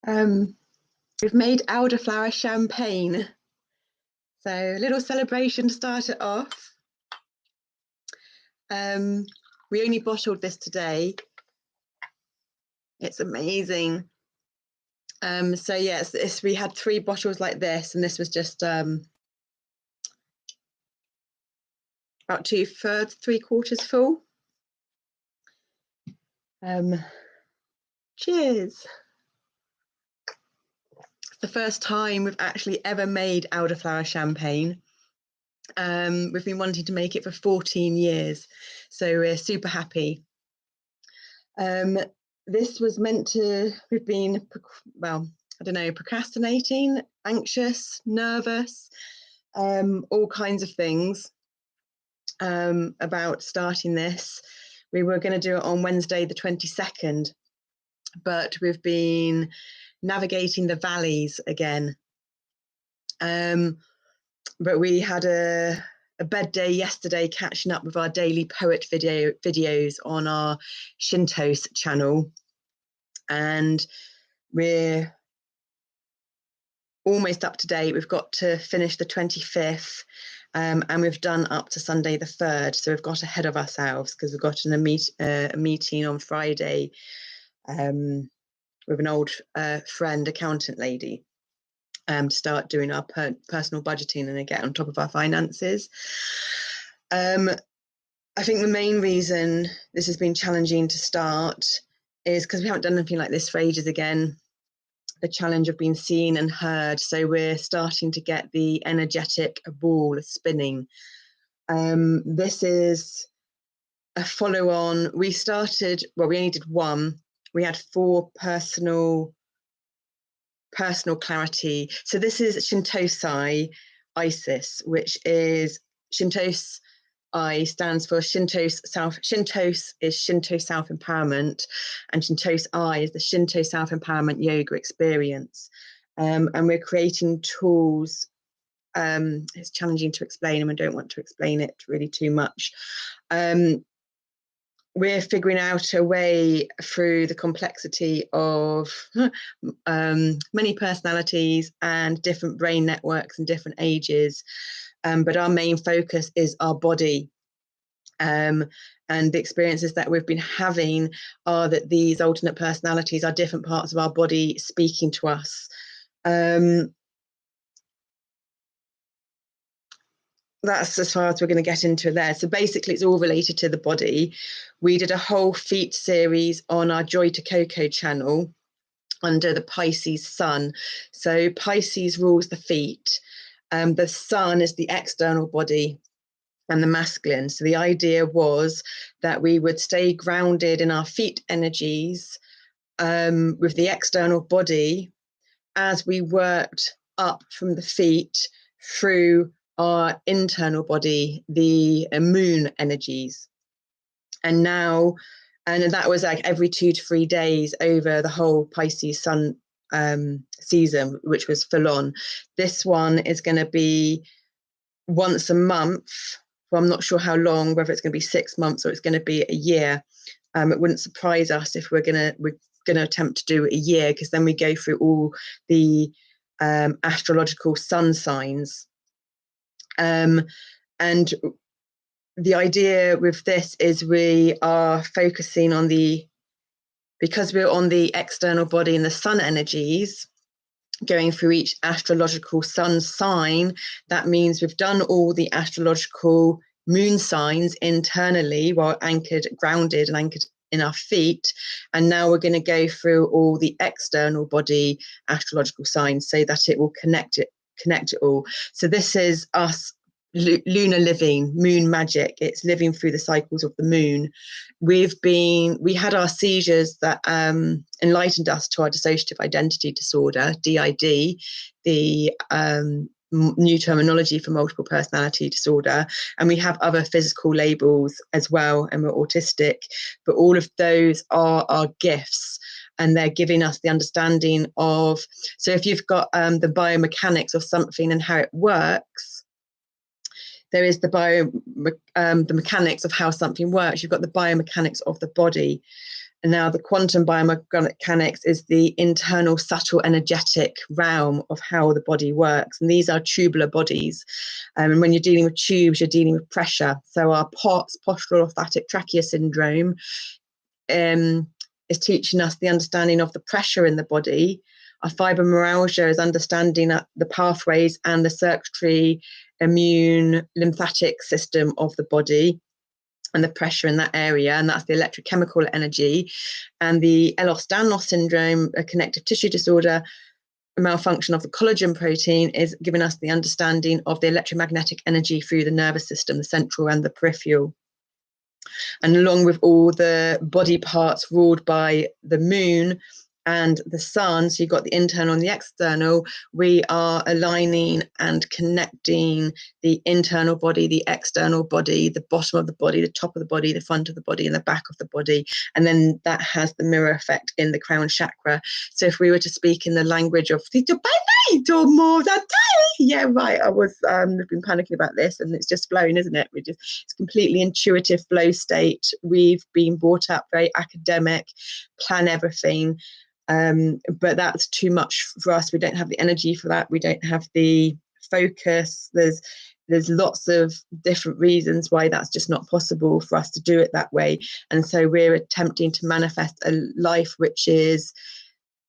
We've made elderflower champagne. So a little celebration to start it off. We only bottled this today. It's amazing. So yes, we had 3 bottles like this, and this was just about 2/3, 3/4 full. Cheers. It's the first time we've actually ever made elderflower champagne. We've been wanting to make it for 14 years, so we're super happy. This was meant to, we've been, well, I don't know, procrastinating, anxious, nervous, all kinds of things about starting this. We were going to do it on Wednesday the 22nd, but we've been navigating the valleys again. But we had a bed day yesterday, catching up with our daily poet videos on our ShintoSEYE channel, and we're almost up to date. We've got to finish the 25th, and we've done up to Sunday the 3rd, so we've got ahead of ourselves because we've got a meeting on Friday with an old friend, accountant lady, to start doing our personal budgeting and get on top of our finances. I think the main reason this has been challenging to start is because we haven't done anything like this for ages again. The challenge of being seen and heard. So we're starting to get the energetic ball spinning. This is a follow-on. We started, well, we only did 1. We had 4 personal clarity. So this is ShintoSEYE I.S.E.S, which is ShintoSEYE stands for Shintos is Shinto self-empowerment, and ShintoSEYE is the Shinto self-empowerment yoga experience. And we're creating tools. It's challenging to explain, and I don't want to explain it really too much. We're figuring out a way through the complexity of many personalities and different brain networks and different ages. But our main focus is our body. And the experiences that we've been having are that these alternate personalities are different parts of our body speaking to us. That's as far as we're going to get into there. So basically it's all related to the body. We did a whole feet series on our Joy to Coco channel under the Pisces sun. So Pisces rules the feet. The sun is the external body and the masculine. So the idea was that we would stay grounded in our feet energies with the external body as we worked up from the feet through our internal body, the moon energies. And that was like every 2 to 3 days over the whole Pisces sun season, which was full on. This one is going to be once a month. Well, I'm not sure how long, whether it's going to be 6 months or it's going to be a year. It wouldn't surprise us if we're going to attempt to do it a year, because then we go through all the astrological sun signs. And the idea with this is we are focusing on because we're on the external body and the sun energies, going through each astrological sun sign. That means we've done all the astrological moon signs internally while grounded and anchored in our feet. And now we're going to go through all the external body astrological signs so that it will connect it all. So this is us lunar living, moon magic. It's living through the cycles of the moon. We had our seizures that enlightened us to our dissociative identity disorder, DID, the new terminology for multiple personality disorder, and we have other physical labels as well, and we're autistic, but all of those are our gifts, and they're giving us the understanding of, so if you've got the biomechanics of something and how it works, there is the mechanics of how something works. You've got the biomechanics of the body. And now the quantum biomechanics is the internal subtle energetic realm of how the body works. And these are tubular bodies. And when you're dealing with tubes, you're dealing with pressure. So our POTS, postural orthotic trachea syndrome, is teaching us the understanding of the pressure in the body. Our fibromyalgia is understanding the pathways and the circulatory, immune, lymphatic system of the body and the pressure in that area, and that's the electrochemical energy. And the Ehlers-Danlos syndrome, a connective tissue disorder, a malfunction of the collagen protein, is giving us the understanding of the electromagnetic energy through the nervous system, the central and the peripheral. And along with all the body parts ruled by the moon and the sun, so you've got the internal and the external, we are aligning and connecting the internal body, the external body, the bottom of the body, the top of the body, the front of the body, and the back of the body. And then that has the mirror effect in the crown chakra. So if we were to speak in the language of yeah, right, I've been panicking about this, and it's just flowing, isn't it? It's completely intuitive flow state. We've been brought up very academic, plan everything. But that's too much for us. We don't have the energy for that. We don't have the focus. There's lots of different reasons why that's just not possible for us to do it that way. And so we're attempting to manifest a life which is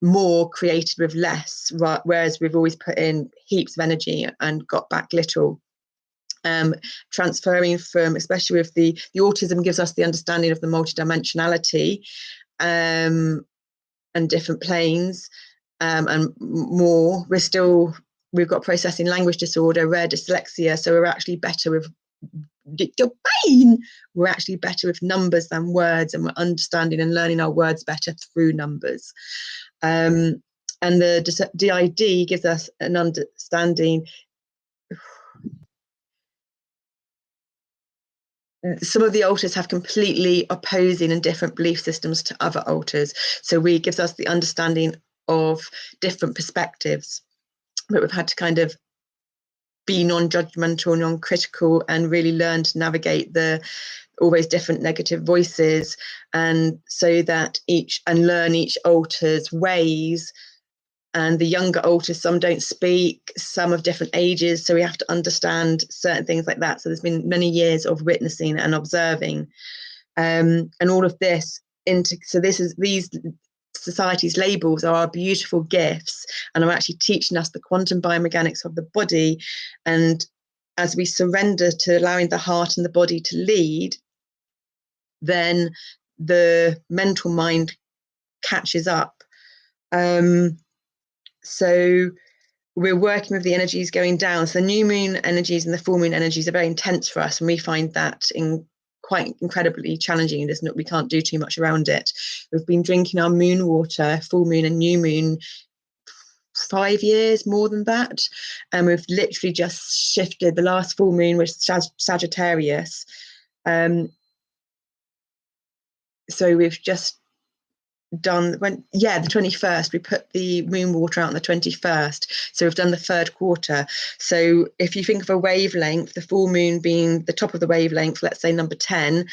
more created with less, right? Whereas we've always put in heaps of energy and got back little. Transferring from, especially with the autism, gives us the understanding of the multidimensionality, and different planes, and more. We've got processing language disorder, rare dyslexia, so we're actually better with numbers than words, and we're understanding and learning our words better through numbers. And the DID gives us an understanding. Some of the altars have completely opposing and different belief systems to other altars. So it gives us the understanding of different perspectives, but we've had to kind of be non-judgmental, non-critical, and really learn to navigate the always different negative voices, and so that learn each altar's ways. And the younger altars, some don't speak, some of different ages, so we have to understand certain things like that. So there's been many years of witnessing and observing, and all of this these society's labels are our beautiful gifts, and are actually teaching us the quantum biomechanics of the body. And as we surrender to allowing the heart and the body to lead, then the mental mind catches up. So we're working with the energies going down. So the new moon energies and the full moon energies are very intense for us, and we find that quite incredibly challenging. We can't do too much around it. We've been drinking our moon water, full moon and new moon, 5 years, more than that, and we've literally just shifted. The last full moon was Sagittarius, so we've just done the 21st. We put the moon water out on the 21st, so we've done the third quarter. So if you think of a wavelength, the full moon being the top of the wavelength, let's say number 10,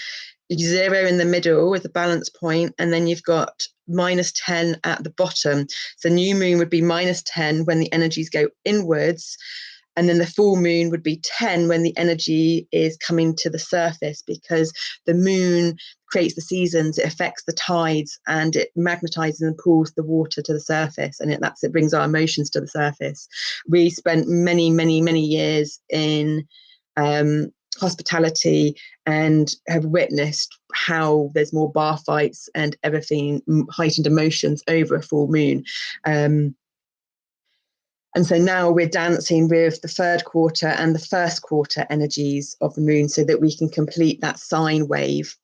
0 in the middle is the balance point, and then you've got -10 at the bottom. So new moon would be -10 when the energies go inwards, and then the full moon would be 10 when the energy is coming to the surface, because the moon creates the seasons, it affects the tides, and it magnetizes and pulls the water to the surface, and it brings our emotions to the surface. We spent many, many, many years in hospitality and have witnessed how there's more bar fights and everything, heightened emotions over a full moon. And so now we're dancing with the third quarter and the first quarter energies of the moon, so that we can complete that sine wave.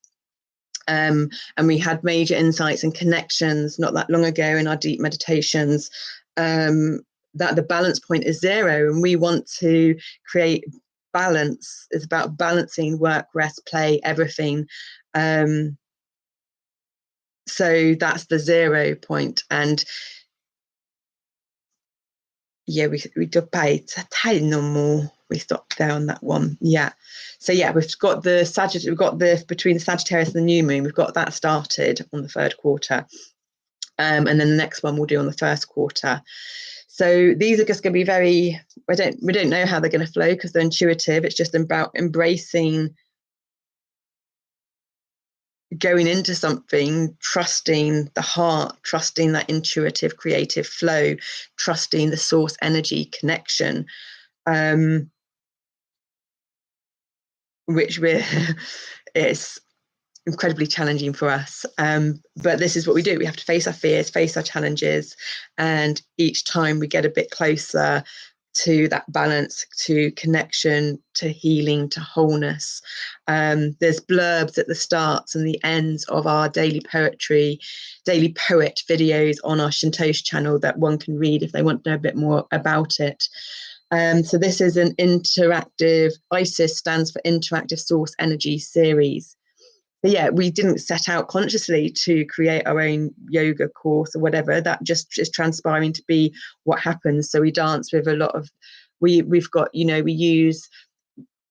And we had major insights and connections not that long ago in our deep meditations, that the balance point is 0, and we want to create balance. It's about balancing work, rest, play, everything. So that's the 0 point. And yeah, we do pay no more. we stopped there on that one. Yeah. So yeah, we've got the between the Sagittarius and the new moon, we've got that started on the third quarter. And then the next one we'll do on the first quarter. So these are just going to be very, we don't know how they're going to flow because they're intuitive. It's just about embracing going into something, trusting the heart, trusting that intuitive creative flow, trusting the source energy connection, which it's incredibly challenging for us, but this is what we do. We have to face our fears, face our challenges, and each time we get a bit closer to that balance, to connection, to healing, to wholeness. There's blurbs at the starts and the ends of our daily poet videos on our ShintoSEYE channel that one can read if they want to know a bit more about it. So this is an interactive, I.S.E.S stands for Interactive Source Energy series. But yeah, we didn't set out consciously to create our own yoga course or whatever. That just is transpiring to be what happens. So we dance with a lot of, we've got, we use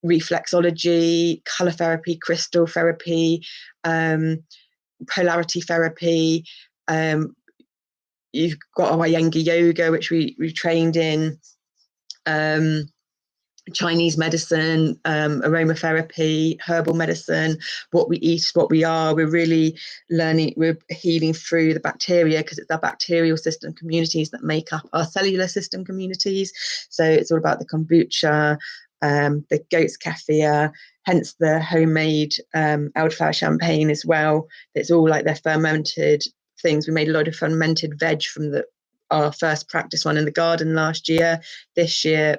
reflexology, color therapy, crystal therapy, polarity therapy. You've got our Iyengar yoga, which we trained in. Chinese medicine, aromatherapy, herbal medicine, what we eat, what we are. We're really learning, we're healing through the bacteria because it's our bacterial system communities that make up our cellular system communities. So it's all about the kombucha, the goat's kefir, hence the homemade elderflower champagne as well. It's all like they're fermented things. We made a lot of fermented veg from our first practice one in the garden last year. This year,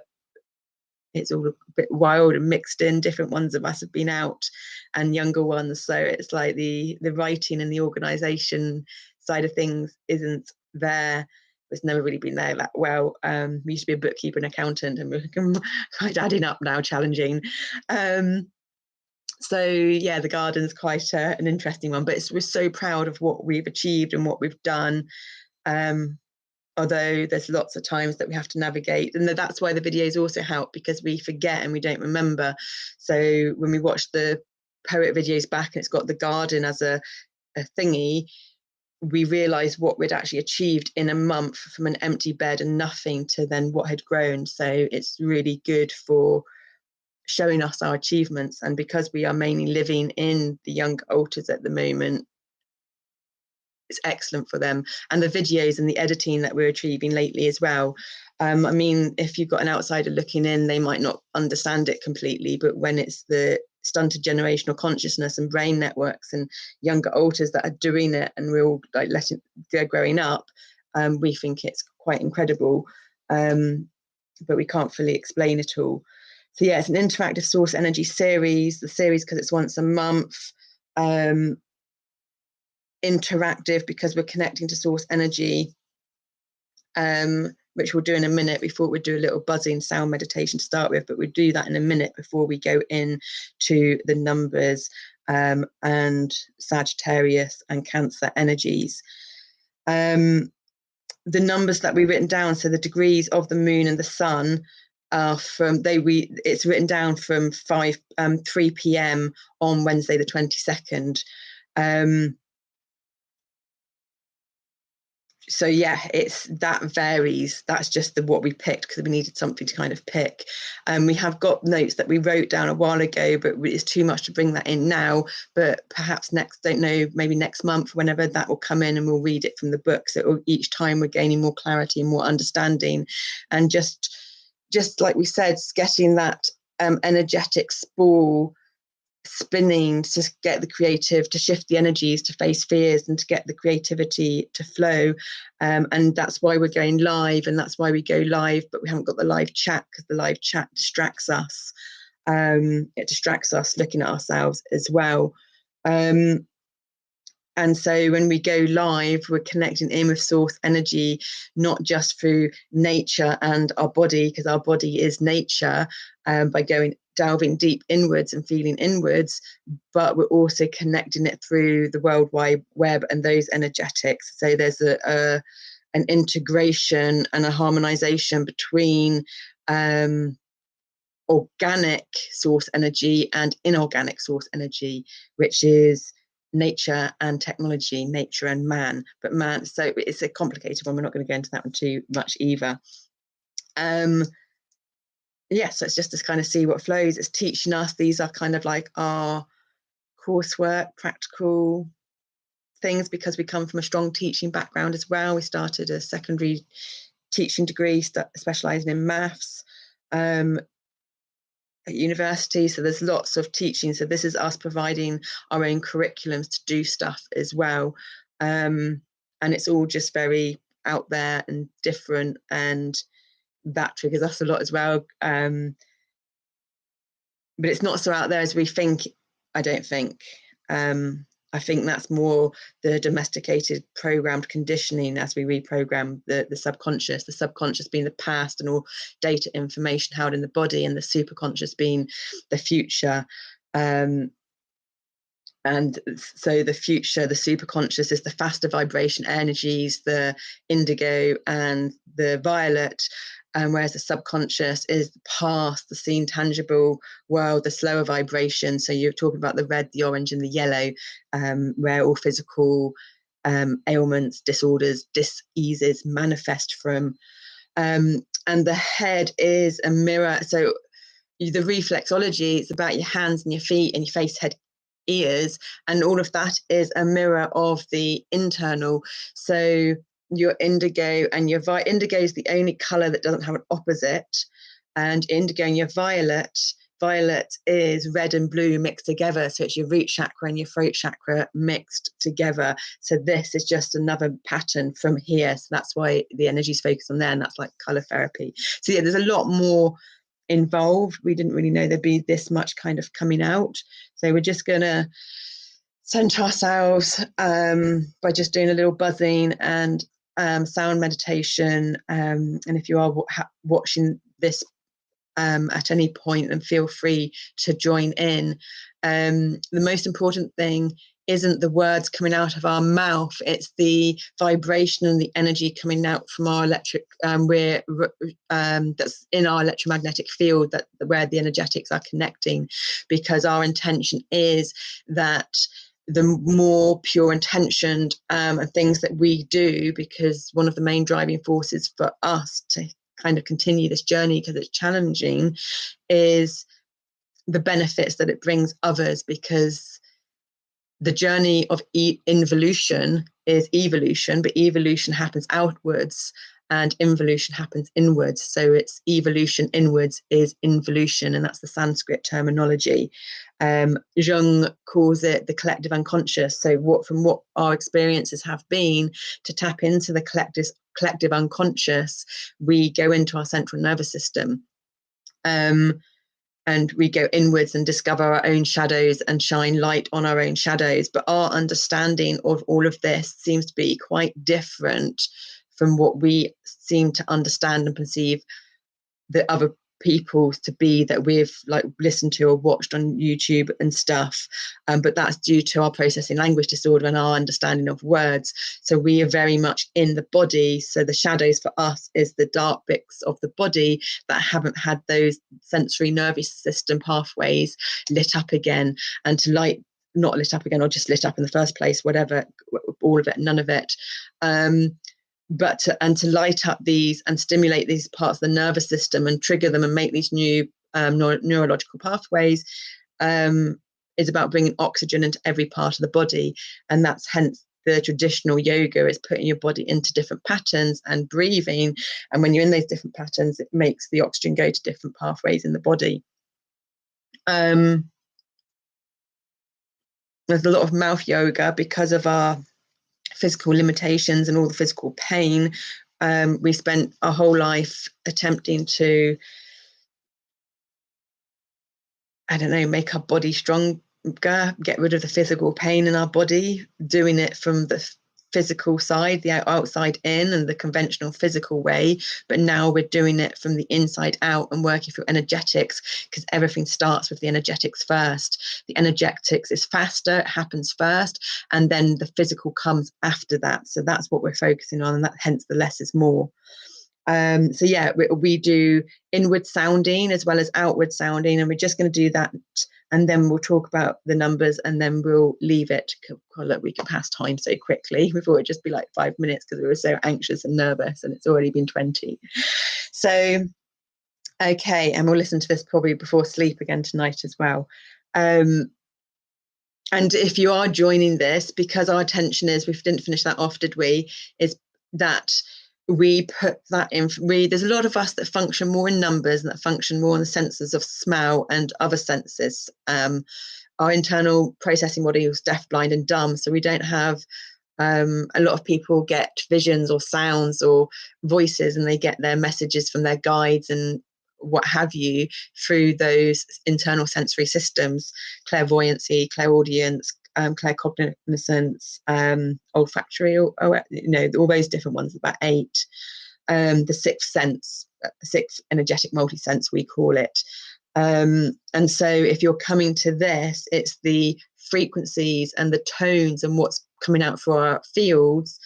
it's all a bit wild and mixed in. Different ones of us have been out and younger ones. So it's like the writing and the organisation side of things isn't there. It's never really been there that well. We used to be a bookkeeper and accountant, and we're quite adding up now, challenging. So yeah, the garden's quite an interesting one, but we're so proud of what we've achieved and what we've done. Although there's lots of times that we have to navigate, and that's why the videos also help, because we forget and we don't remember. So when we watch the poet videos back and it's got the garden as a thingy, we realize what we'd actually achieved in a month from an empty bed and nothing to then what had grown. So it's really good for showing us our achievements. And because we are mainly living in the young altars at the moment, it's excellent for them, and the videos and the editing that we're achieving lately as well. I mean, if you've got an outsider looking in, they might not understand it completely, but when it's the stunted generational consciousness and brain networks and younger alters that are doing it, and we're all like they're growing up, we think it's quite incredible, but we can't fully explain it all. So yeah, it's an interactive source energy series. The series, because it's once a month, interactive because we're connecting to source energy, which we'll do in a minute. We thought we'd do a little buzzing sound meditation to start with, but we'll do that in a minute before we go into the numbers and Sagittarius and Cancer energies. The numbers that we've written down, so the degrees of the moon and the sun, are it's written down from 3 p.m. on Wednesday the 22nd. So yeah, that varies. That's just what we picked because we needed something to kind of pick. We have got notes that we wrote down a while ago, but it's too much to bring that in now. But perhaps maybe next month, whenever that will come in, and we'll read it from the book. So each time we're gaining more clarity and more understanding, and just like we said, getting that energetic spool spinning to get the creative, to shift the energies, to face fears, and to get the creativity to flow. And that's why we're going live, and that's why we go live, but we haven't got the live chat because the live chat distracts us. It distracts us looking at ourselves as well. And so when we go live, we're connecting in with source energy, not just through nature and our body, because our body is nature, by delving deep inwards and feeling inwards, but we're also connecting it through the World Wide Web and those energetics. So there's an integration and a harmonization between organic source energy and inorganic source energy, which is nature and technology, nature and man. But man, so it's a complicated one. We're not going to go into that one too much either. Yeah, so it's just to kind of see what flows. It's teaching us. These are kind of like our coursework, practical things, because we come from a strong teaching background as well. We started a secondary teaching degree specializing in maths at university, so there's lots of teaching. So this is us providing our own curriculums to do stuff as well, and it's all just very out there and different, and that triggers us a lot as well. But it's not so out there as we think, I don't think. I think that's more the domesticated programmed conditioning as we reprogram the subconscious being the past and all data information held in the body, and the superconscious being the future. And so the future, the superconscious, is the faster vibration energies, the indigo and the violet, whereas the subconscious is the past, the seen tangible world, the slower vibration. So you're talking about the red, the orange and the yellow, where all physical ailments, disorders, diseases manifest from. And the head is a mirror. So the reflexology, it's about your hands and your feet and your face, head, ears, and all of that is a mirror of the internal. So your indigo and your indigo is the only color that doesn't have an opposite, and indigo and your violet is red and blue mixed together, so it's your root chakra and your throat chakra mixed together. So this is just another pattern from here, so that's why the energy's focused on there, and that's like color therapy. So yeah, there's a lot more involved. We didn't really know there'd be this much kind of coming out, so we're just gonna center ourselves by just doing a little buzzing and sound meditation, and if you are watching this at any point, then feel free to join in. The most important thing isn't the words coming out of our mouth, it's the vibration and the energy coming out from our electric, that's in our electromagnetic field, that where the energetics are connecting, because our intention is that the more pure intentioned and things that we do, because one of the main driving forces for us to kind of continue this journey, because it's challenging, is the benefits that it brings others, because the journey of involution is evolution, but evolution happens outwards and involution happens inwards. So it's evolution inwards is involution, and that's the Sanskrit terminology. Jung calls it the collective unconscious. So from what our experiences have been, to tap into the collective unconscious, we go into our central nervous system. And we go inwards and discover our own shadows and shine light on our own shadows. But our understanding of all of this seems to be quite different from what we seem to understand and perceive the other people to be, that we've like listened to or watched on YouTube and stuff, but that's due to our processing language disorder and our understanding of words. So we are very much in the body. So the shadows for us is the dark bits of the body that haven't had those sensory nervous system pathways lit up again, and to not lit up again, or just lit up in the first place, whatever, all of it, none of it. But to light up these and stimulate these parts of the nervous system and trigger them and make these new neurological pathways is about bringing oxygen into every part of the body. And that's hence the traditional yoga is putting your body into different patterns and breathing. And when you're in those different patterns, it makes the oxygen go to different pathways in the body. There's a lot of mouth yoga because of our physical limitations and all the physical pain. We spent our whole life attempting to, make our body stronger, get rid of the physical pain in our body, doing it from the physical side, the outside in, and the conventional physical way. But now we're doing it from the inside out and working through energetics, because everything starts with the energetics first. The energetics is faster, it happens first, and then the physical comes after that. So that's what we're focusing on, and that hence the less is more. So yeah, we do inward sounding as well as outward sounding, and we're just going to do that, and then we'll talk about the numbers, and then we'll leave it. Look, we can pass time so quickly. We thought it'd just be like 5 minutes because we were so anxious and nervous, and it's already been 20. So okay, and we'll listen to this probably before sleep again tonight as well. And if you are joining this, because our intention is, we didn't finish that off, did we, is that we put that in. There's a lot of us that function more in numbers and that function more on the senses of smell and other senses. Our internal processing body is deaf, blind and dumb, so we don't have a lot of people get visions or sounds or voices, and they get their messages from their guides and what have you through those internal sensory systems: clairvoyancy, clairaudience, claircognizance, olfactory, or all those different ones, about 8. The sixth sense, sixth energetic multi-sense, we call it. And so if you're coming to this, it's the frequencies and the tones and what's coming out for our fields,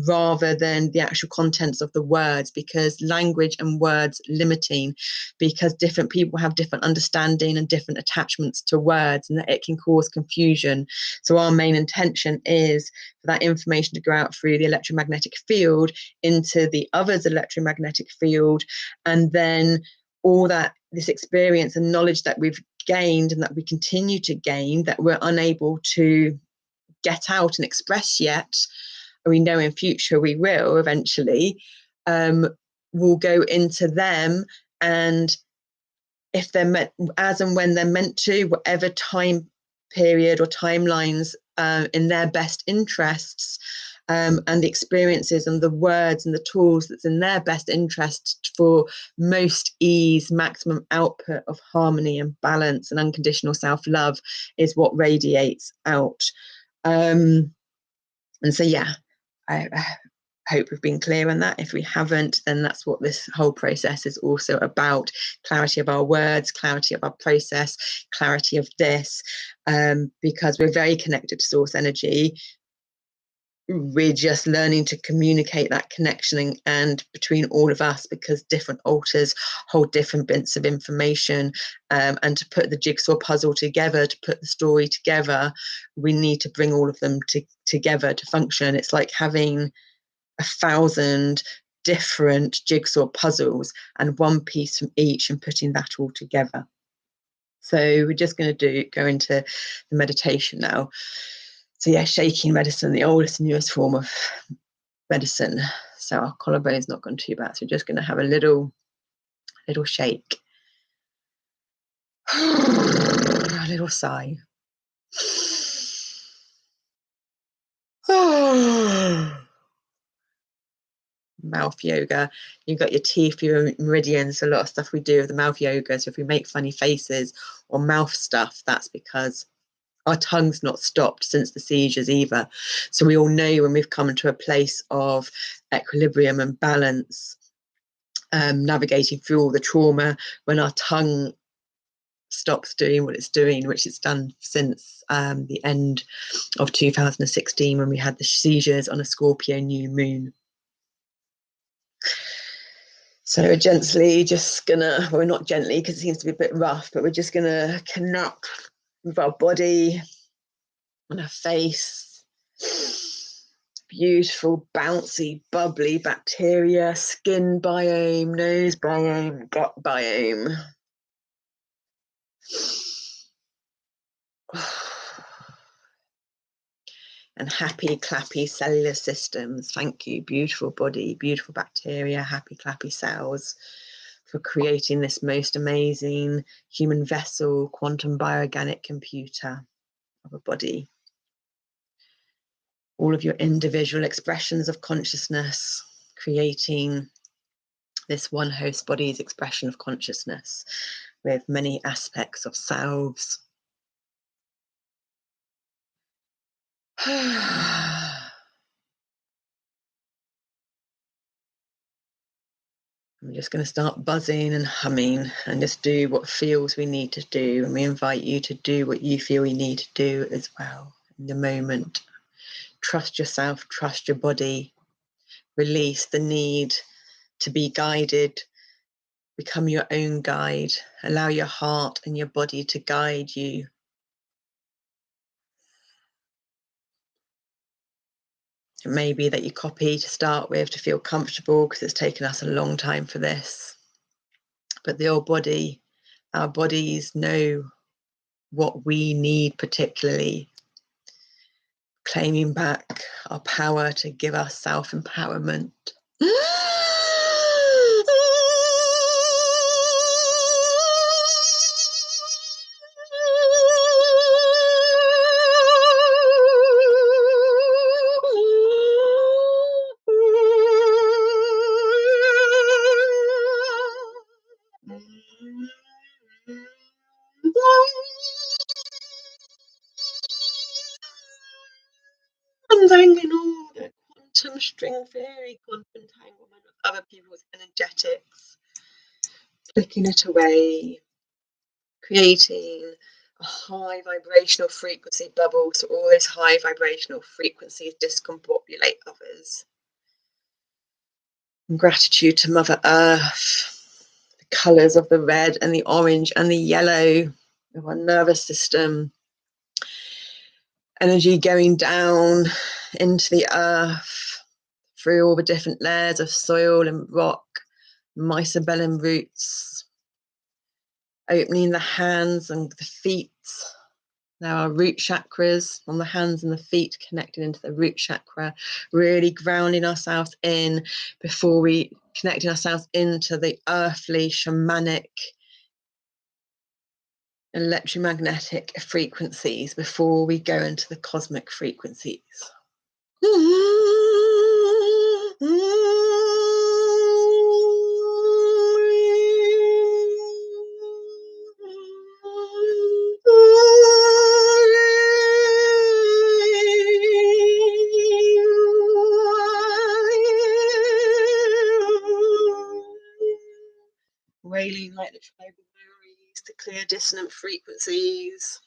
rather than the actual contents of the words, because language and words limiting, because different people have different understanding and different attachments to words, and that it can cause confusion. So our main intention is for that information to go out through the electromagnetic field into the other's electromagnetic field, and then all that, this experience and knowledge that we've gained and that we continue to gain, that we're unable to get out and express yet, we know in future we will eventually, will go into them, and if they're meant, as and when they're meant to, whatever time period or timelines in their best interests, and the experiences and the words and the tools that's in their best interest for most ease, maximum output of harmony and balance and unconditional self-love, is what radiates out. And so yeah, I hope we've been clear on that. If we haven't, then that's what this whole process is also about: clarity of our words, clarity of our process, clarity of this, because we're very connected to source energy. We're just learning to communicate that connection and between all of us, because different altars hold different bits of information, and to put the jigsaw puzzle together, to put the story together, we need to bring all of them together to function. It's like having 1,000 different jigsaw puzzles and one piece from each and putting that all together. So we're just going to go into the meditation now. So yeah, shaking medicine, the oldest and newest form of medicine. So our collarbone is not gone too bad. So we're just going to have a little shake. A little sigh. Mouth yoga. You've got your teeth, your meridians, a lot of stuff we do with the mouth yoga. So if we make funny faces or mouth stuff, that's because our tongue's not stopped since the seizures either. So we all know when we've come to a place of equilibrium and balance, navigating through all the trauma, when our tongue stops doing what it's doing, which it's done since the end of 2016, when we had the seizures on a Scorpio new moon. So we're gently just gonna, well, not gently because it seems to be a bit rough, but we're just gonna connect with our body and our face. Beautiful, bouncy, bubbly bacteria, skin biome, nose biome, gut biome. And happy, clappy cellular systems. Thank you, beautiful body, beautiful bacteria, happy, clappy cells, for creating this most amazing human vessel, quantum bioorganic computer of a body. All of your individual expressions of consciousness, creating this one host body's expression of consciousness with many aspects of selves. I'm just going to start buzzing and humming and just do what feels we need to do. And we invite you to do what you feel you need to do as well in the moment. Trust yourself, trust your body. Release the need to be guided. Become your own guide. Allow your heart and your body to guide you. It may be that you copy to start with to feel comfortable, because it's taken us a long time for this. But our bodies know what we need, particularly claiming back our power to give us self-empowerment. Untangling all the quantum string theory, quantum entanglement of other people's energetics, flicking it away, creating a high vibrational frequency bubble, so all those high vibrational frequencies discombobulate others. And gratitude to Mother Earth, the colours of the red and the orange and the yellow of our nervous system, energy going down into the earth through all the different layers of soil and rock, mycobellum roots, opening the hands and the feet. Now our root chakras on the hands and the feet connected into the root chakra, really grounding ourselves in before we connecting ourselves into the earthly, shamanic, electromagnetic frequencies before we go into the cosmic frequencies. Wailing like the tribal berries to clear dissonant frequencies.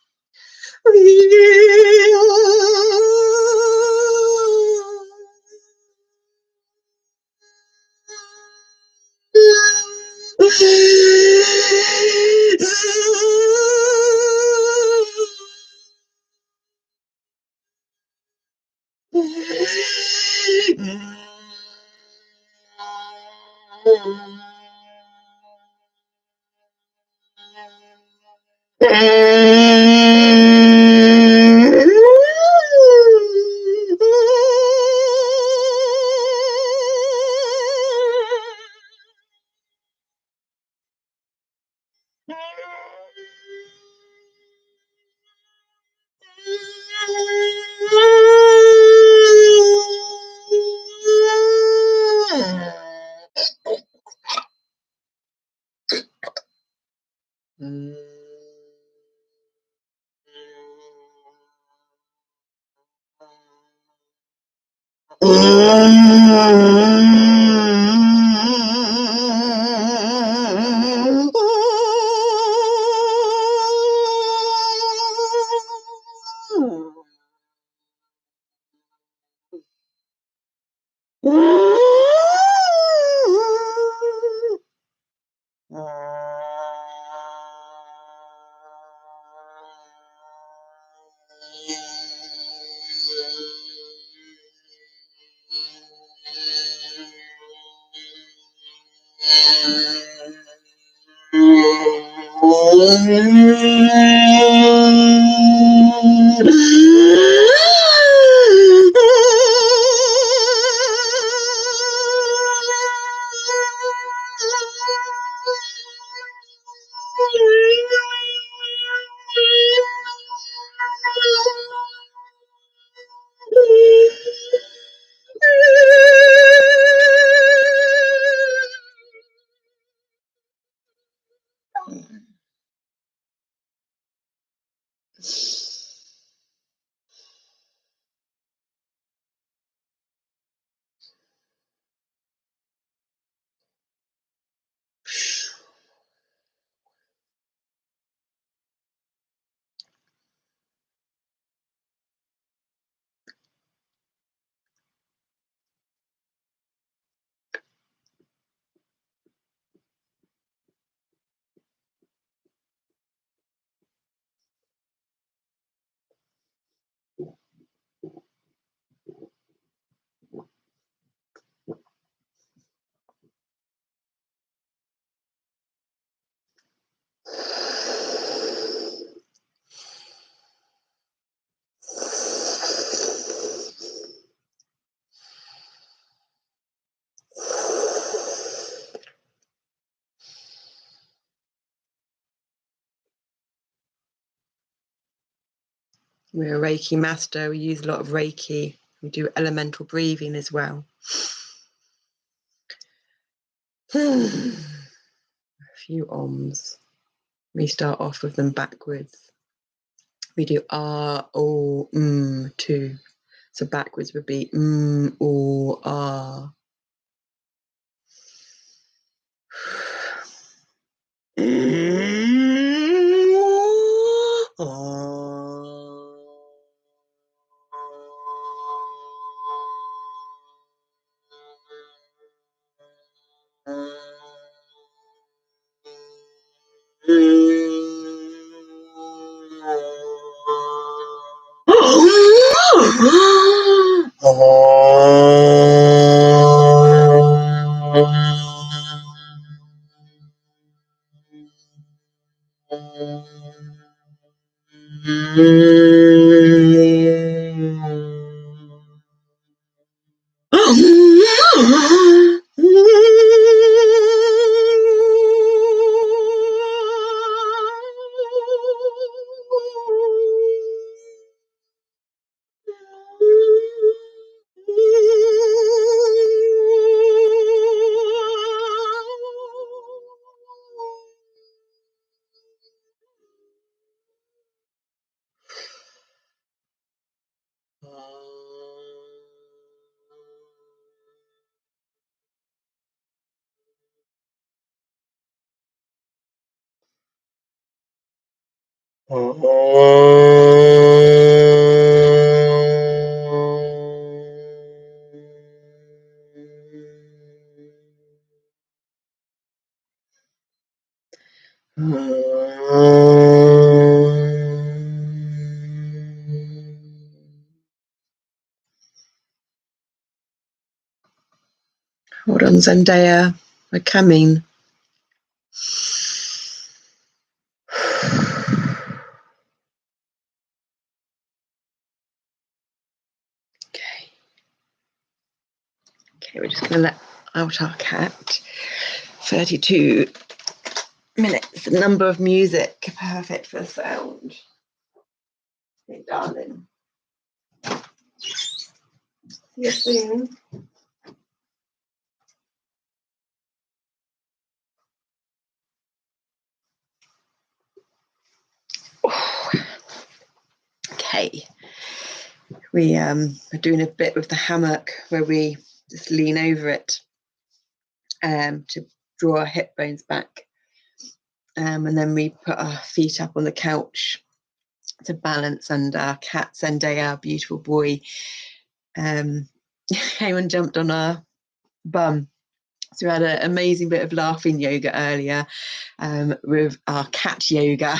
We're a Reiki master. We use a lot of Reiki. We do elemental breathing as well. A few ohms. We start off with them backwards. We do R, O, too. So backwards would be O, R. Hold on, Zendaya. We're coming. Okay, we're just going to let out our cat. 32 minutes, the number of music, perfect for sound. Hey, darling. See you soon. Okay, we are doing a bit with the hammock where we just lean over it to draw our hip bones back, and then we put our feet up on the couch to balance, and our cat Zendaya, our beautiful boy, came and jumped on our bum. So we had an amazing bit of laughing yoga earlier with our cat yoga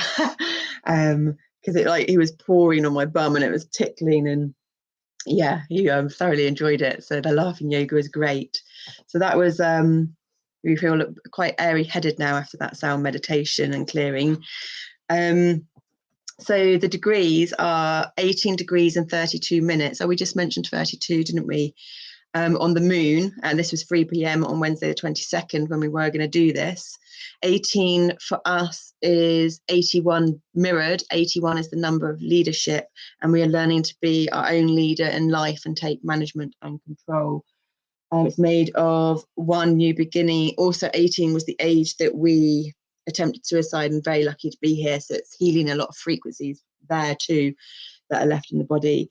because he was pawing on my bum and it was tickling, and yeah, he thoroughly enjoyed it. So the laughing yoga was great. So that was we feel quite airy headed now after that sound meditation and clearing. So the degrees are 18 degrees and 32 minutes. Oh, we just mentioned 32, didn't we? On the moon, and this was 3 p.m. on Wednesday the 22nd when we were going to do this. 18 for us is 81 mirrored. 81 is the number of leadership, and we are learning to be our own leader in life and take management and control. It's made of one new beginning. Also 18 was the age that we attempted suicide, and very lucky to be here, so it's healing a lot of frequencies there too that are left in the body.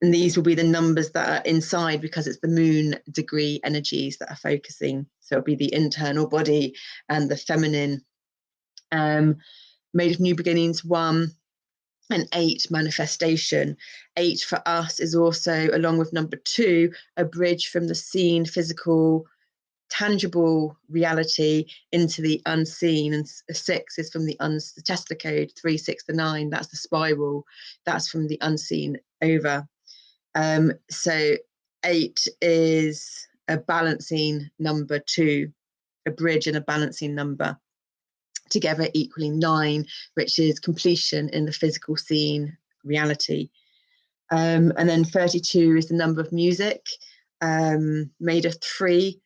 And these will be the numbers that are inside because it's the moon degree energies that are focusing. So it'll be the internal body and the feminine. Made of new beginnings, 1, and 8, manifestation. 8 for us is also, along with number 2, a bridge from the seen, physical, tangible reality into the unseen. And 6 is from the Tesla code 369. That's the spiral. That's from the unseen over. So 8 is a balancing number 2, a bridge and a balancing number, together equaling 9, which is completion in the physical scene reality. And then 32 is the number of music, made of 3,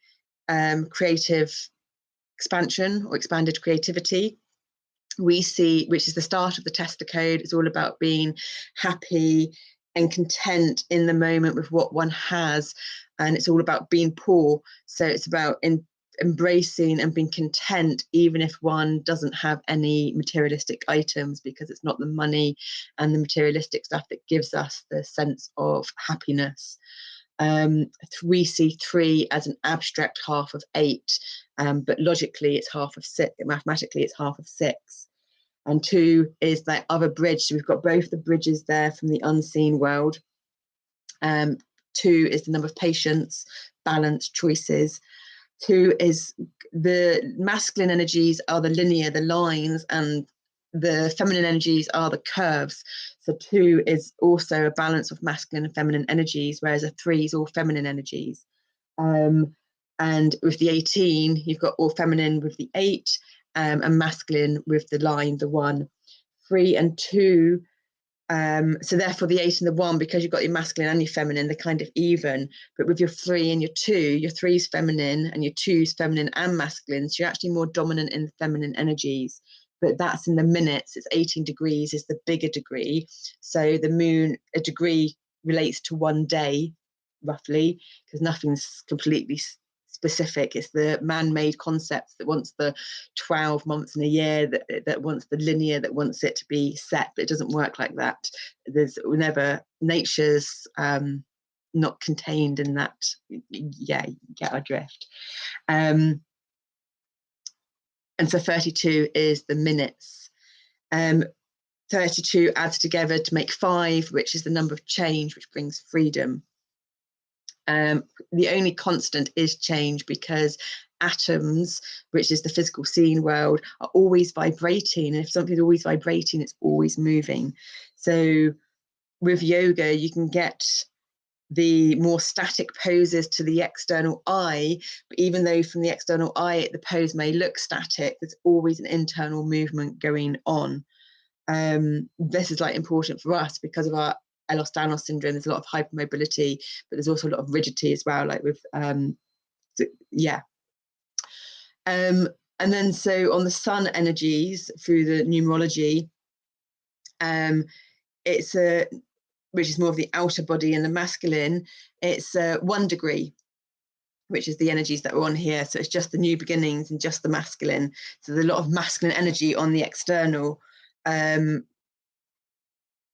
creative expansion or expanded creativity. we see, which is the start of the tester code. It's all about being happy and content in the moment with what one has, and it's all about being poor. So it's about embracing and being content even if one doesn't have any materialistic items, because it's not the money and the materialistic stuff that gives us the sense of happiness. We see 3 as an abstract half of 8, but logically it's half of 6. Mathematically it's half of 6. And 2 is that other bridge. So we've got both the bridges there from the unseen world. 2 is the number of patience, balance, choices. 2 is the masculine energies are the linear, the lines, and the feminine energies are the curves. So 2 is also a balance of masculine and feminine energies, whereas a 3 is all feminine energies. And with the 18, you've got all feminine with the 8, and masculine with the line, the 1. 3 and 2. So therefore the 8 and the 1, because you've got your masculine and your feminine, they're kind of even. But with your 3 and your 2, your 3 is feminine and your 2 is feminine and masculine. So you're actually more dominant in the feminine energies. But that's in the minutes. It's 18 degrees is the bigger degree. So the moon, a degree relates to 1 day, roughly, because nothing's completely specific. It's the man-made concepts that wants the 12 months in a year, that wants the linear, that wants it to be set, but it doesn't work like that. There's whenever nature's not contained in that. Yeah, you get our drift. And so 32 is the minutes. 32 adds together to make 5, which is the number of change, which brings freedom. The only constant is change, because atoms, which is the physical seen world, are always vibrating. And if something's always vibrating, it's always moving. So with yoga, you can get the more static poses to the external eye, but even though from the external eye the pose may look static, there's always an internal movement going on. This is like important for us because of our Ehlers-Danlos syndrome. There's a lot of hypermobility, but there's also a lot of rigidity as well, like with yeah. And then so on the sun energies through the numerology, it's a, which is more of the outer body and the masculine, it's 1 degree, which is the energies that are on here. So it's just the new beginnings and just the masculine. So there's a lot of masculine energy on the external. And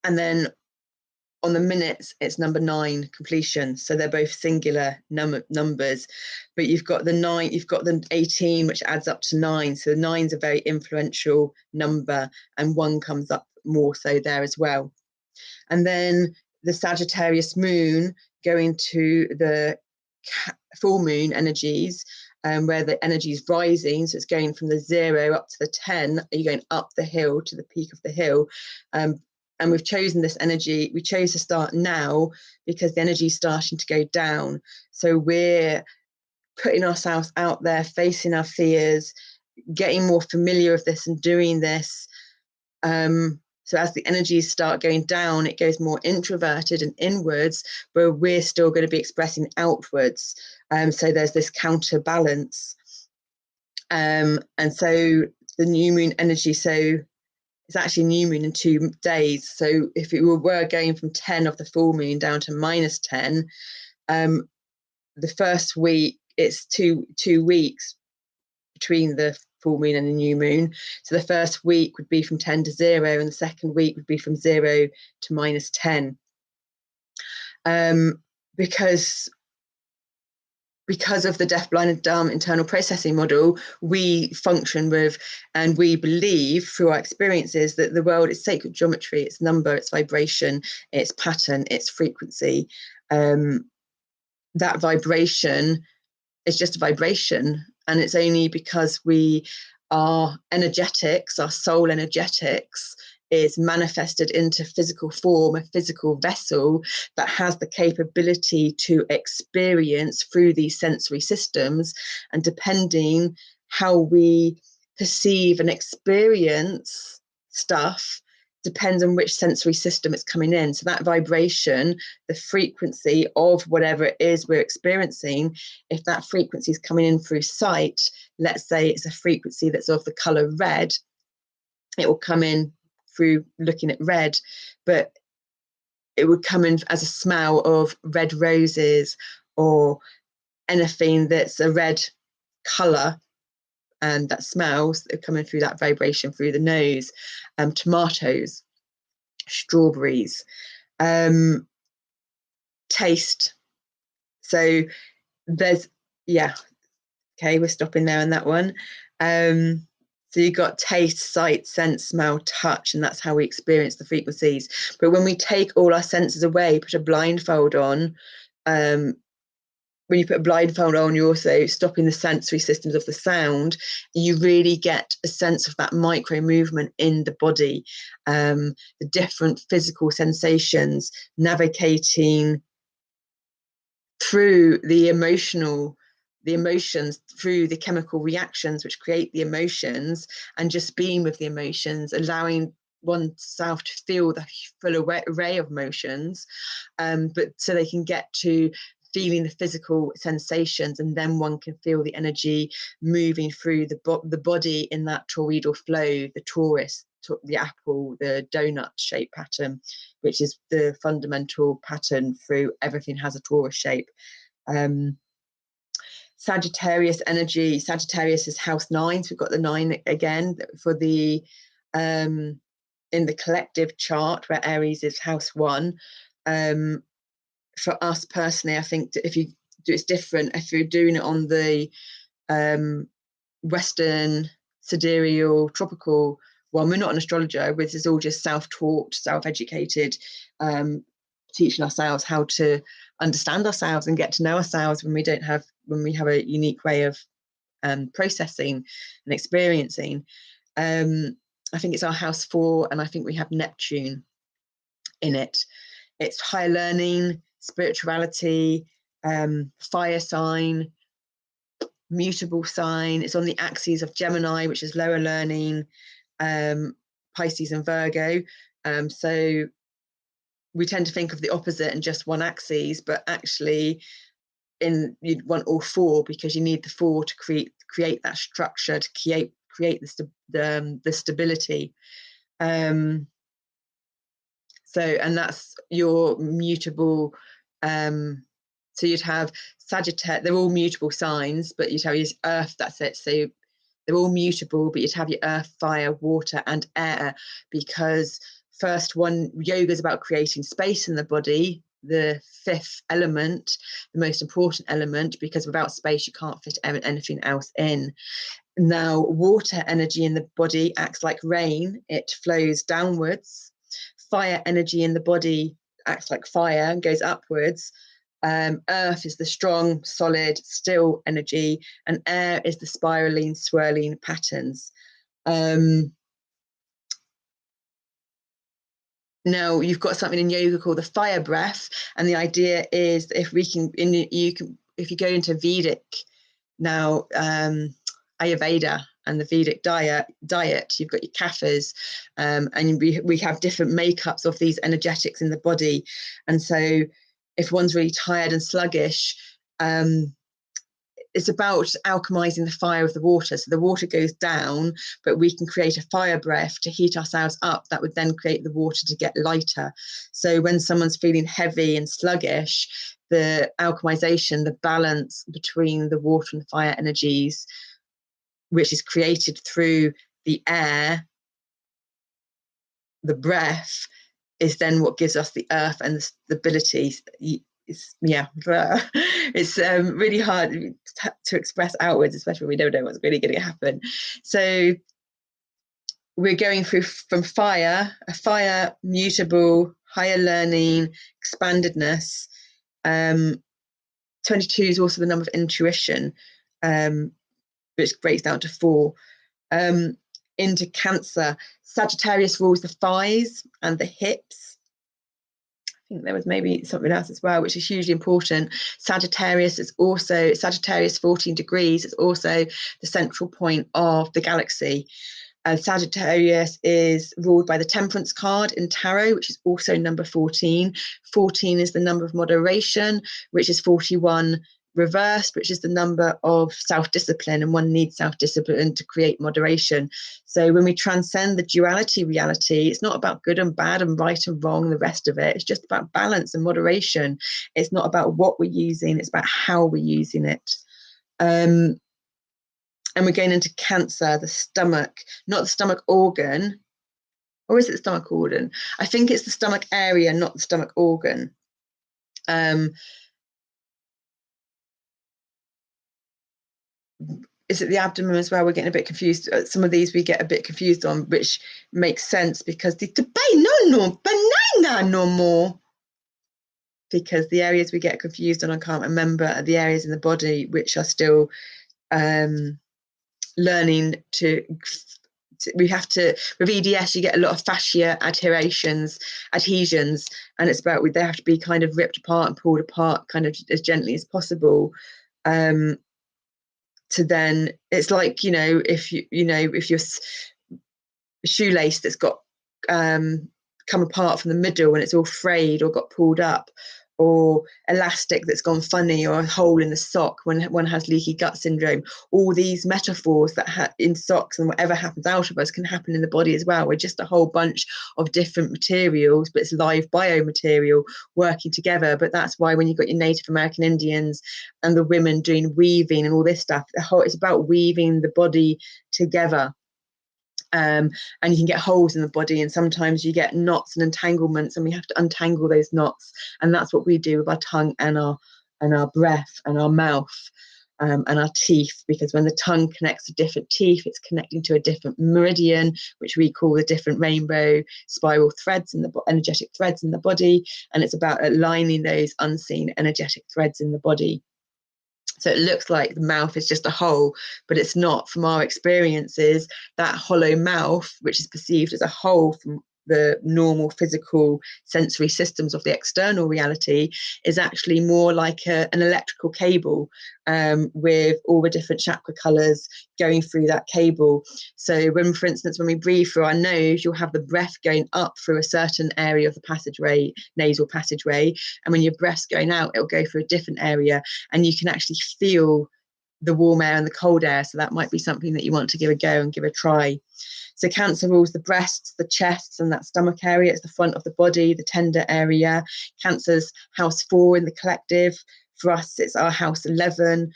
then on the minutes, it's number 9, completion. So they're both singular numbers, but you've got the 9, you've got the 18, which adds up to 9. So the 9's a very influential number, and 1 comes up more so there as well. And then the Sagittarius moon going to the full moon energies, where the energy is rising. So it's going from the 0 up to the 10. You're going up the hill to the peak of the hill. And we've chosen this energy. We chose to start now because the energy is starting to go down. So we're putting ourselves out there, facing our fears, getting more familiar with this and doing this. So as the energies start going down, it goes more introverted and inwards, where we're still going to be expressing outwards. So there's this counterbalance. And so the new moon energy, so it's actually new moon in 2 days. So if we were going from 10 of the full moon down to -10, the first week, it's two weeks between the full moon and the new moon. So the first week would be from 10 to 0, and the second week would be from 0 to -10. Because of the deaf, blind, and dumb internal processing model, we function with, and we believe through our experiences, that the world is sacred geometry, it's number, it's vibration, it's pattern, it's frequency. That vibration is just a vibration, and it's only because we are energetics, our soul energetics, is manifested into physical form, a physical vessel that has the capability to experience through these sensory systems. And depending how we perceive and experience stuff depends on which sensory system it's coming in. So that vibration, the frequency of whatever it is we're experiencing, if that frequency is coming in through sight, let's say it's a frequency that's of the color red, it will come in through looking at red, but it would come in as a smell of red roses or anything that's a red colour, and that smells coming through that vibration through the nose. Tomatoes, strawberries, taste. So there's, yeah, okay, we're stopping there on that one. So you've got taste, sight, sense, smell, touch, and that's how we experience the frequencies. But when we take all our senses away, put a blindfold on, when you put a blindfold on, you're also stopping the sensory systems of the sound. You really get a sense of that micro movement in the body, the different physical sensations, navigating through the emotions, through the chemical reactions which create the emotions, and just being with the emotions, allowing oneself to feel the full array of emotions, but so they can get to feeling the physical sensations, and then one can feel the energy moving through the body in that toroidal flow, the torus, the apple, the donut shape pattern, which is the fundamental pattern through everything has a torus shape. Sagittarius energy. Sagittarius is house 9, so we've got the 9 again for the in the collective chart, where Aries is house 1. For us personally, I think if you do, it's different if you're doing it on the Western sidereal tropical one. We're not an astrologer, this is all just self-taught, self-educated, teaching ourselves how to understand ourselves and get to know ourselves when we have a unique way of processing and experiencing. I think it's our house 4, and I think we have Neptune in it. It's higher learning, spirituality, fire sign, mutable sign. It's on the axes of Gemini, which is lower learning, Pisces and Virgo. So we tend to think of the opposite and just one axis, but actually you'd want all 4, because you need the 4 to create that structure, to create the stability. So, and that's your mutable. So you'd have Sagittarius, they're all mutable signs, but you'd have your earth, that's it. So they're all mutable, but you'd have your earth, fire, water, and air, because first one, yoga is about creating space in the body, the 5th element, the most important element, because without space, you can't fit anything else in. Now, water energy in the body acts like rain, it flows downwards. Fire energy in the body acts like fire and goes upwards. Earth is the strong, solid, still energy, and air is the spiraling, swirling patterns. Now, you've got something in yoga called the fire breath, and the idea is that if you go into Vedic now, Ayurveda and the Vedic diet, you've got your kaphas, and we have different makeups of these energetics in the body. And so if one's really tired and sluggish, it's about alchemizing the fire of the water. So the water goes down, but we can create a fire breath to heat ourselves up. That would then create the water to get lighter. So when someone's feeling heavy and sluggish, the alchemization, the balance between the water and the fire energies, which is created through the air, the breath, is then what gives us the earth and the stability. It's really hard to express outwards, especially when we don't know what's really going to happen. So we're going through from fire, a fire, mutable, higher learning, expandedness. 22 is also the number of intuition, which breaks down to 4. Into Cancer, Sagittarius rules the thighs and the hips. I think there was maybe something else as well, which is hugely important. Sagittarius 14 degrees. It's also the central point of the galaxy. Sagittarius is ruled by the Temperance card in Tarot, which is also number 14. 14 is the number of moderation, which is 41 reversed, which is the number of self-discipline, and one needs self-discipline to create moderation. So when we transcend the duality reality, it's not about good and bad and right and wrong, the rest of it. It's just about balance and moderation. It's not about what we're using, it's about how we're using it. And we're going into Cancer, the stomach, not the stomach organ. Or is it the stomach organ? I think it's the stomach area, not the stomach organ. Is it the abdomen as well? We're getting a bit confused. Some of these we get a bit confused on, which makes sense because banana no more. Because the areas we get confused on, I can't remember, are the areas in the body which are still learning to. We have to, with EDS, you get a lot of fascia adhesions, and it's about they have to be kind of ripped apart and pulled apart kind of as gently as possible. To then, it's like, if your shoelace that's got come apart from the middle when it's all frayed or got pulled up, or elastic that's gone funny, or a hole in the sock when one has leaky gut syndrome. All these metaphors that in socks and whatever happens out of us can happen in the body as well. We're just a whole bunch of different materials, but it's live biomaterial working together. But that's why when you've got your Native American Indians and the women doing weaving and all this stuff, it's about weaving the body together. And you can get holes in the body, and sometimes you get knots and entanglements, and we have to untangle those knots, and that's what we do with our tongue and our breath and our mouth and our teeth, because when the tongue connects to different teeth, it's connecting to a different meridian, which we call the different rainbow spiral threads in the energetic threads in the body, and it's about aligning those unseen energetic threads in the body. So it looks like the mouth is just a hole, but it's not. From our experiences, that hollow mouth, which is perceived as a hole from the normal physical sensory systems of the external reality, is actually more like an electrical cable with all the different chakra colors going through that cable. So when, for instance, when we breathe through our nose, you'll have the breath going up through a certain area of the passageway, nasal passageway, and when your breath's going out, it'll go through a different area, and you can actually feel the warm air and the cold air. So that might be something that you want to give a go and give a try. So Cancer rules the breasts, the chests, and that stomach area. It's the front of the body, the tender area. Cancer's house 4 in the collective. For us, it's our house 11.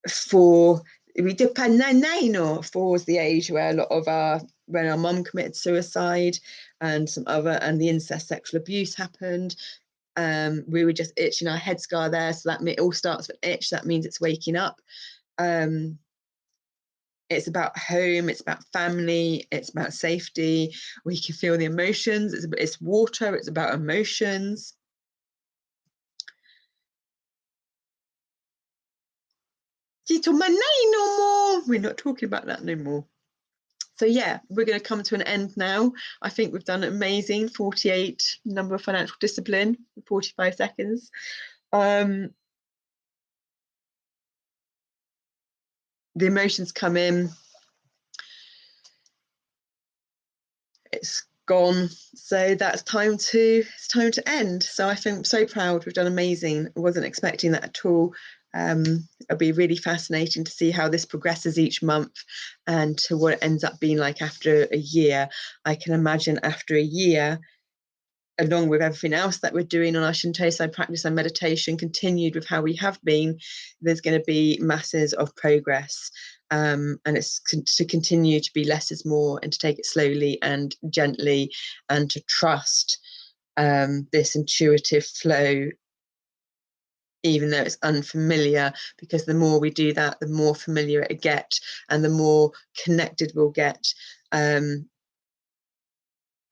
4, we depend 9 or 4 is the age where a lot of when our mum committed suicide and the incest sexual abuse happened. We were just itching our head scar there, so that it all starts with itch. That means it's waking up. It's about home, it's about family, it's about safety. We can feel the emotions. It's water, it's about emotions. No more. We're not talking about that no more. So yeah, we're going to come to an end now. I think we've done amazing. 48 number of financial discipline, 45 seconds. The emotions come in. It's gone. So it's time to end. So I think I'm so proud. We've done amazing. I wasn't expecting that at all. It'll be really fascinating to see how this progresses each month and to what it ends up being like after a year. I can imagine after a year, along with everything else that we're doing on our ShintoSEYE practice and meditation, continued with how we have been, there's going to be masses of progress. And it's to continue to be less is more, and to take it slowly and gently, and to trust this intuitive flow, even though it's unfamiliar, because the more we do that, the more familiar it gets, and the more connected we'll get. And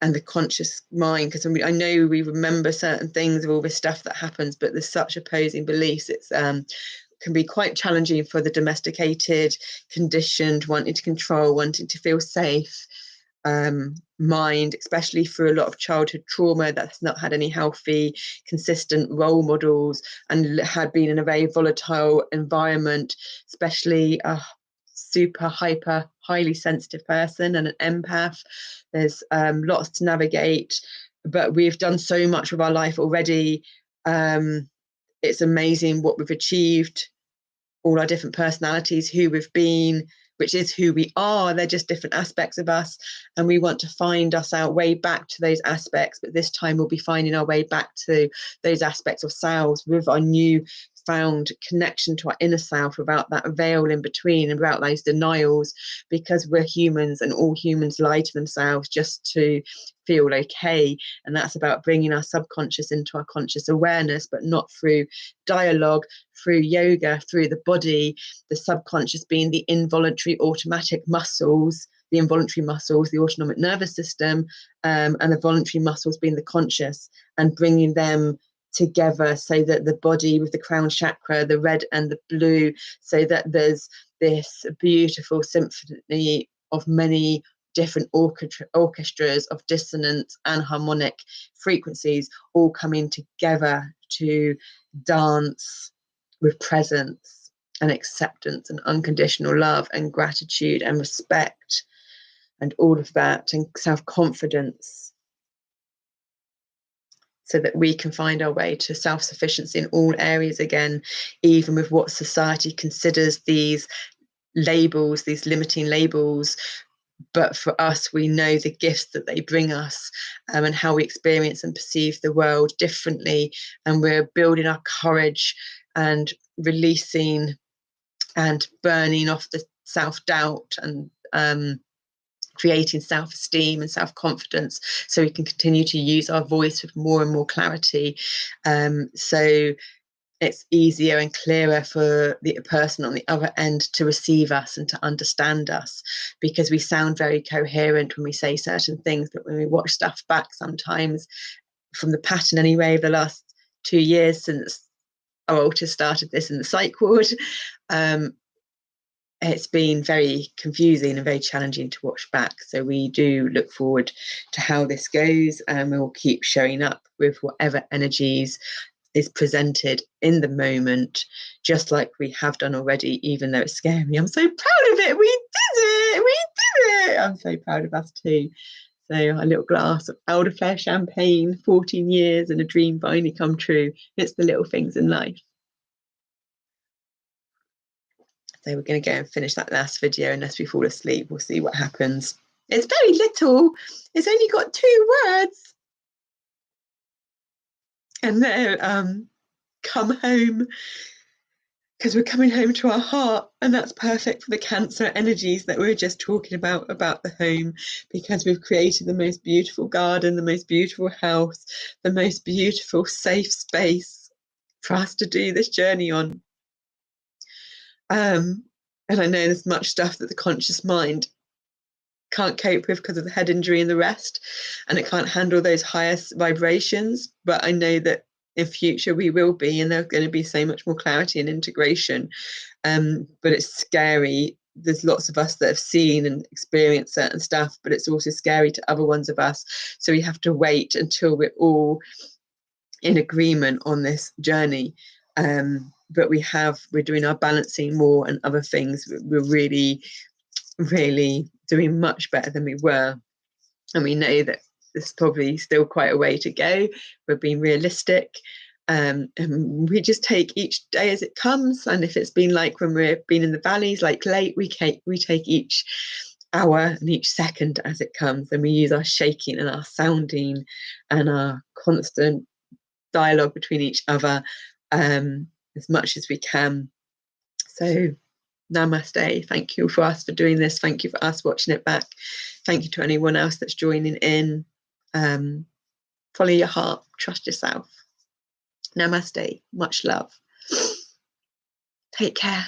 the conscious mind, because I know we remember certain things of all this stuff that happens, but there's such opposing beliefs. It's can be quite challenging for the domesticated, conditioned, wanting to control, wanting to feel safe mind, especially through a lot of childhood trauma that's not had any healthy, consistent role models, and had been in a very volatile environment, especially super hyper highly sensitive person and an empath. There's lots to navigate. but we've done so much with our life already. It's amazing what we've achieved, all our different personalities, who we've been, which is who we are. They're just different aspects of us, and we want to find our way back to those aspects, but this time we'll be finding our way back to those aspects of selves with our new found connection to our inner self, without that veil in between and without those denials, because we're humans and all humans lie to themselves just to feel okay. And that's about bringing our subconscious into our conscious awareness, but not through dialogue, through yoga, through the body, the subconscious being the involuntary automatic muscles, the involuntary muscles, the autonomic nervous system, and the voluntary muscles being the conscious, and bringing them together so that the body with the crown chakra, the red and the blue, so that there's this beautiful symphony of many different orchestras of dissonance and harmonic frequencies all coming together to dance with presence and acceptance and unconditional love and gratitude and respect and all of that, and self-confidence, so that we can find our way to self-sufficiency in all areas again, even with what society considers these labels, these limiting labels. But for us, we know the gifts that they bring us, and how we experience and perceive the world differently. And we're building our courage and releasing and burning off the self-doubt and creating self-esteem and self-confidence, so we can continue to use our voice with more and more clarity. So it's easier and clearer for the person on the other end to receive us and to understand us, because we sound very coherent when we say certain things. But when we watch stuff back, sometimes from the pattern anyway of the last 2 years since our altar started this in the psych ward, it's been very confusing and very challenging to watch back. So we do look forward to how this goes, and we'll keep showing up with whatever energies is presented in the moment, just like we have done already, even though it's scary. I'm so proud of it. We did it. We did it. I'm so proud of us too. So a little glass of elderflower champagne, 14 years and a dream finally come true. It's the little things in life. So we're going to go and finish that last video unless we fall asleep. We'll see what happens. It's very little. It's only got 2 words. And then come home, because we're coming home to our heart, and that's perfect for the Cancer energies that we were just talking about the home, because we've created the most beautiful garden, the most beautiful house, the most beautiful safe space for us to do this journey on. And I know there's much stuff that the conscious mind can't cope with because of the head injury and the rest, and it can't handle those highest vibrations. But I know that in future we will be, and there's going to be so much more clarity and integration. But it's scary. There's lots of us that have seen and experienced certain stuff, but it's also scary to other ones of us. So we have to wait until we're all in agreement on this journey. But we're doing our balancing more and other things. We're really doing much better than we were, and we know that there's probably still quite a way to go. We're being realistic, and we just take each day as it comes. And if it's been like when we've been in the valleys, like late, we take each hour and each second as it comes, and we use our shaking and our sounding and our constant dialogue between each other as much as we can. So namaste. Thank you for us for doing this. Thank you for us watching it back. Thank you to anyone else that's joining in. Follow your heart, trust yourself. Namaste. Much love. Take care.